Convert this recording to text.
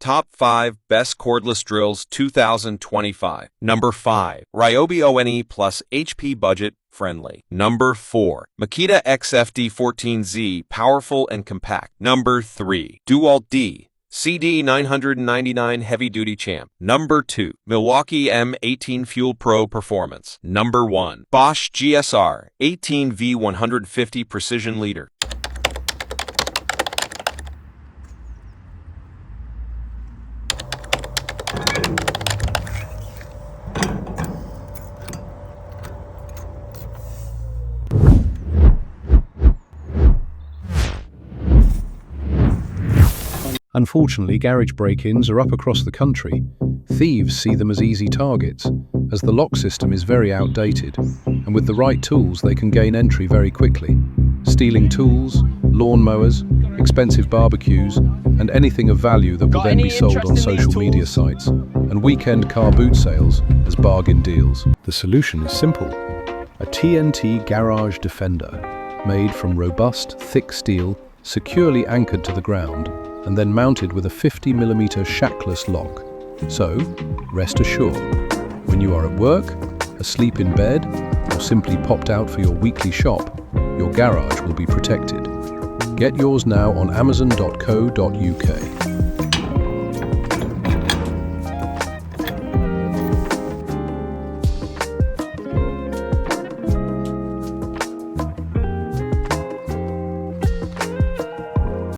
Top 5 Best Cordless Drills 2025. Number 5. Ryobi ONE Plus HP Budget Friendly. Number 4. Makita XFD14Z Powerful and Compact. Number 3. DeWalt D CD 999 Heavy Duty Champ. Number 2. Milwaukee M18 Fuel Pro Performance. Number 1. Bosch GSR 18V150 Precision Leader. Unfortunately, garage break-ins are up across the country. Thieves see them as easy targets, as the lock system is very outdated, and with the right tools they can gain entry very quickly, stealing tools, lawnmowers, expensive barbecues, and anything of value that will then be sold on social media sites, and weekend car boot sales as bargain deals. The solution is simple. A TNT Garage Defender, made from robust, thick steel, securely anchored to the ground, and then mounted with a 50mm shackless lock. So, rest assured, when you are at work, asleep in bed, or simply popped out for your weekly shop, your garage will be protected. Get yours now on amazon.co.uk.